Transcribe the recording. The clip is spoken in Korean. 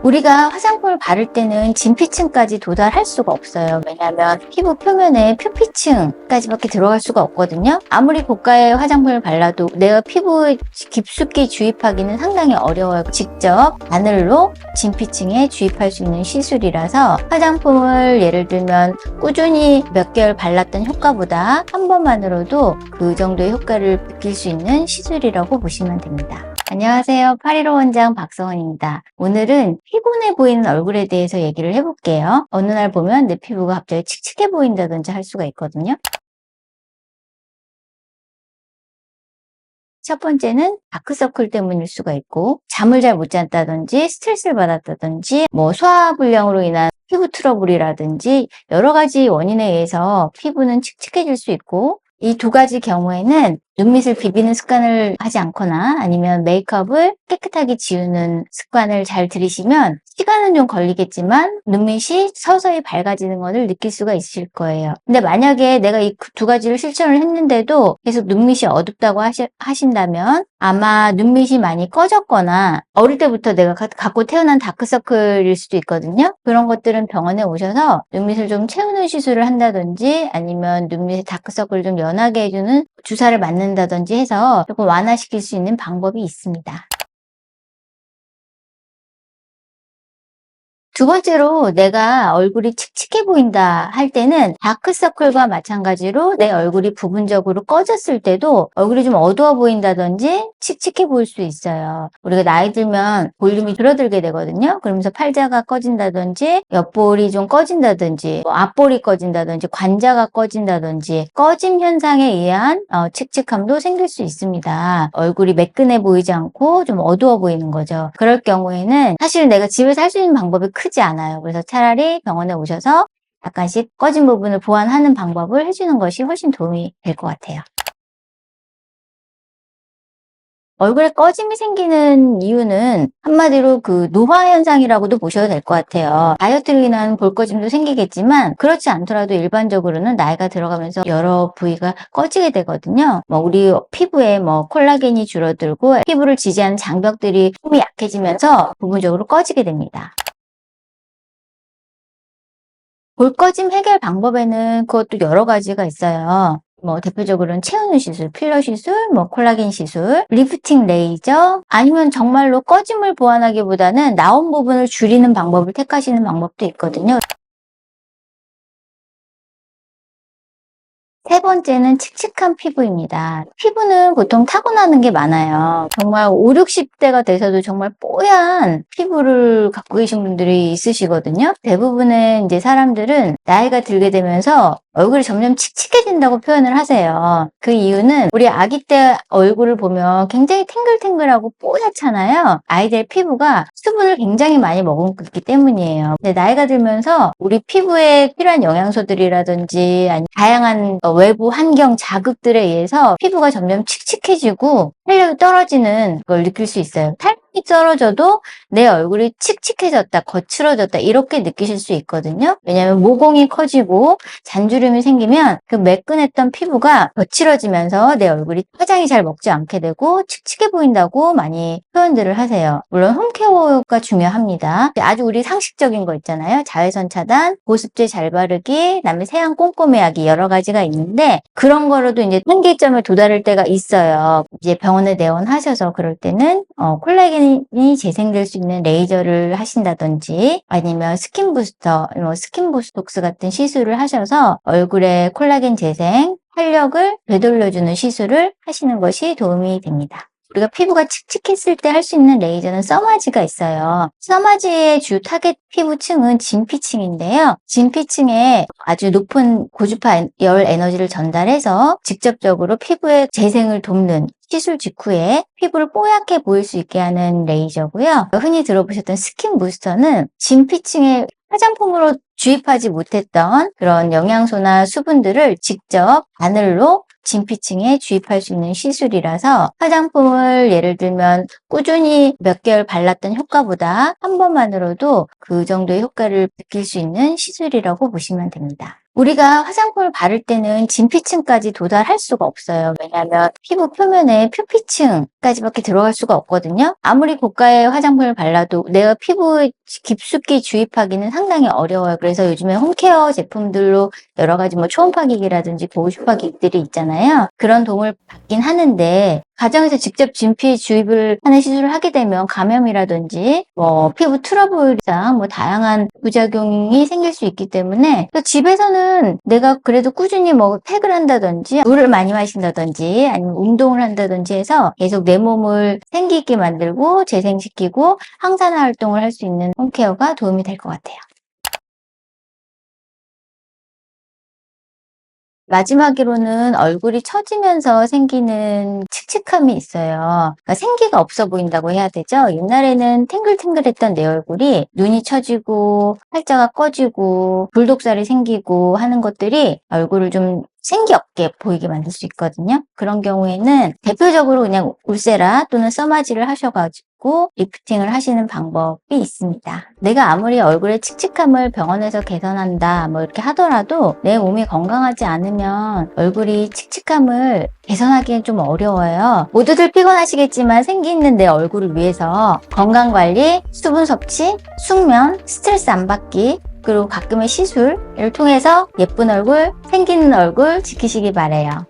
우리가 화장품을 바를 때는 진피층까지 도달할 수가 없어요. 왜냐하면 피부 표면에 표피층까지밖에 들어갈 수가 없거든요. 아무리 고가의 화장품을 발라도 내가 피부에 깊숙이 주입하기는 상당히 어려워요. 직접 바늘로 진피층에 주입할 수 있는 시술이라서 화장품을 예를 들면 꾸준히 몇 개월 발랐던 효과보다 한 번만으로도 그 정도의 효과를 느낄 수 있는 시술이라고 보시면 됩니다. 안녕하세요. 815 원장 박성원입니다. 오늘은 피곤해 보이는 얼굴에 대해서 얘기를 해볼게요. 어느 날 보면 내 피부가 갑자기 칙칙해 보인다든지 할 수가 있거든요. 첫 번째는 다크서클 때문일 수가 있고, 잠을 잘 못 잤다든지 스트레스를 받았다든지 소화불량으로 인한 피부 트러블이라든지 여러 가지 원인에 의해서 피부는 칙칙해질 수 있고, 이 두 가지 경우에는 눈밑을 비비는 습관을 하지 않거나 아니면 메이크업을 깨끗하게 지우는 습관을 잘 들이시면 시간은 좀 걸리겠지만 눈밑이 서서히 밝아지는 것을 느낄 수가 있을 거예요. 근데 만약에 내가 이 두 가지를 실천을 했는데도 계속 눈밑이 어둡다고 하신다면 아마 눈밑이 많이 꺼졌거나 어릴 때부터 내가 갖고 태어난 다크서클일 수도 있거든요. 그런 것들은 병원에 오셔서 눈밑을 좀 채우는 시술을 한다든지 아니면 눈밑의 다크서클을 좀 연하게 해주는 주사를 맞는다든지 해서 조금 완화시킬 수 있는 방법이 있습니다. 두 번째로 내가 얼굴이 칙칙해 보인다 할 때는 다크서클과 마찬가지로 내 얼굴이 부분적으로 꺼졌을 때도 얼굴이 좀 어두워 보인다든지 칙칙해 보일 수 있어요. 우리가 나이 들면 볼륨이 줄어들게 되거든요. 그러면서 팔자가 꺼진다든지 옆볼이 좀 꺼진다든지 앞볼이 꺼진다든지 관자가 꺼진다든지 꺼짐 현상에 의한 칙칙함도 생길 수 있습니다. 얼굴이 매끈해 보이지 않고 좀 어두워 보이는 거죠. 그럴 경우에는 사실 내가 집에서 할 수 있는 방법이 크지 않아요. 그래서 차라리 병원에 오셔서 약간씩 꺼진 부분을 보완하는 방법을 해주는 것이 훨씬 도움이 될 것 같아요. 얼굴에 꺼짐이 생기는 이유는 한마디로 그 노화 현상이라고도 보셔도 될 것 같아요. 다이어트로 인한 볼꺼짐도 생기겠지만 그렇지 않더라도 일반적으로는 나이가 들어가면서 여러 부위가 꺼지게 되거든요. 우리 피부에 콜라겐이 줄어들고 피부를 지지하는 장벽들이 힘이 약해지면서 부분적으로 꺼지게 됩니다. 볼꺼짐 해결 방법에는 그것도 여러 가지가 있어요. 대표적으로는 채우는 시술, 필러 시술, 콜라겐 시술, 리프팅 레이저, 아니면 정말로 꺼짐을 보완하기보다는 나온 부분을 줄이는 방법을 택하시는 방법도 있거든요. 세 번째는 칙칙한 피부입니다. 피부는 보통 타고나는 게 많아요. 정말 5, 60대가 돼서도 정말 뽀얀 피부를 갖고 계신 분들이 있으시거든요. 대부분의 이제 사람들은 나이가 들게 되면서 얼굴이 점점 칙칙해진다고 표현을 하세요. 그 이유는 우리 아기 때 얼굴을 보면 굉장히 탱글탱글하고 뽀얗잖아요. 아이들 피부가 수분을 굉장히 많이 머금기 때문이에요. 근데 나이가 들면서 우리 피부에 필요한 영양소들이라든지 아니면 다양한 외부 환경 자극들에 의해서 피부가 점점 칙칙해지고 탄력이 떨어지는 걸 느낄 수 있어요. 탄력이 떨어져도 내 얼굴이 칙칙해졌다, 거칠어졌다 이렇게 느끼실 수 있거든요. 왜냐하면 모공이 커지고 잔주름이 생기면 그 매끈했던 피부가 거칠어지면서 내 얼굴이 화장이 잘 먹지 않게 되고 칙칙해 보인다고 많이 표현들을 하세요. 물론 홈케어가 중요합니다. 아주 우리 상식적인 거 있잖아요. 자외선 차단, 보습제 잘 바르기, 그다음에 세안 꼼꼼히 하기 여러 가지가 있는데 그런 거로도 이제 한계점에 도달할 때가 있어요. 이제 병원에 내원하셔서 그럴 때는 콜라겐이 재생될 수 있는 레이저를 하신다든지 아니면 스킨 부스터, 스킨 보톡스 같은 시술을 하셔서 얼굴에 콜라겐 재생, 활력을 되돌려주는 시술을 하시는 것이 도움이 됩니다. 우리가 피부가 칙칙했을 때 할 수 있는 레이저는 써마지가 있어요. 써마지의 주 타겟 피부층은 진피층인데요. 진피층에 아주 높은 고주파 열 에너지를 전달해서 직접적으로 피부의 재생을 돕는 시술 직후에 피부를 뽀얗게 보일 수 있게 하는 레이저고요. 흔히 들어보셨던 스킨 부스터는 진피층에 화장품으로 주입하지 못했던 그런 영양소나 수분들을 직접 바늘로 진피층에 주입할 수 있는 시술이라서 화장품을 예를 들면 꾸준히 몇 개월 발랐던 효과보다 한 번만으로도 그 정도의 효과를 느낄 수 있는 시술이라고 보시면 됩니다. 우리가 화장품을 바를 때는 진피층까지 도달할 수가 없어요. 왜냐하면 피부 표면에 표피층까지밖에 들어갈 수가 없거든요. 아무리 고가의 화장품을 발라도 내가 피부에 깊숙이 주입하기는 상당히 어려워요. 그래서 요즘에 홈케어 제품들로 여러 가지 뭐 초음파기기라든지 고주파기기들이 있잖아요. 그런 도움을 받긴 하는데 가정에서 직접 진피 주입을 하는 시술을 하게 되면 감염이라든지 뭐 피부 트러블이랑 뭐 다양한 부작용이 생길 수 있기 때문에 집에서는 내가 그래도 꾸준히 뭐 팩을 한다든지 물을 많이 마신다든지 아니면 운동을 한다든지 해서 계속 내 몸을 생기게 만들고 재생시키고 항산화 활동을 할 수 있는 홈케어가 도움이 될 것 같아요. 마지막으로는 얼굴이 처지면서 생기는 칙칙함이 있어요. 그러니까 생기가 없어 보인다고 해야 되죠. 옛날에는 탱글탱글했던 내 얼굴이 눈이 처지고 팔자가 꺼지고 굴독살이 생기고 하는 것들이 얼굴을 좀 생기 없게 보이게 만들 수 있거든요. 그런 경우에는 대표적으로 그냥 울세라 또는 써마지를 하셔가지고 리프팅을 하시는 방법이 있습니다. 내가 아무리 얼굴의 칙칙함을 병원에서 개선한다 뭐 이렇게 하더라도 내 몸이 건강하지 않으면 얼굴이 칙칙함을 개선하기엔 좀 어려워요. 모두들 피곤하시겠지만 생기 있는 내 얼굴을 위해서 건강관리, 수분 섭취, 숙면, 스트레스 안 받기 그리고 가끔의 시술을 통해서 예쁜 얼굴, 생기는 얼굴 지키시기 바래요.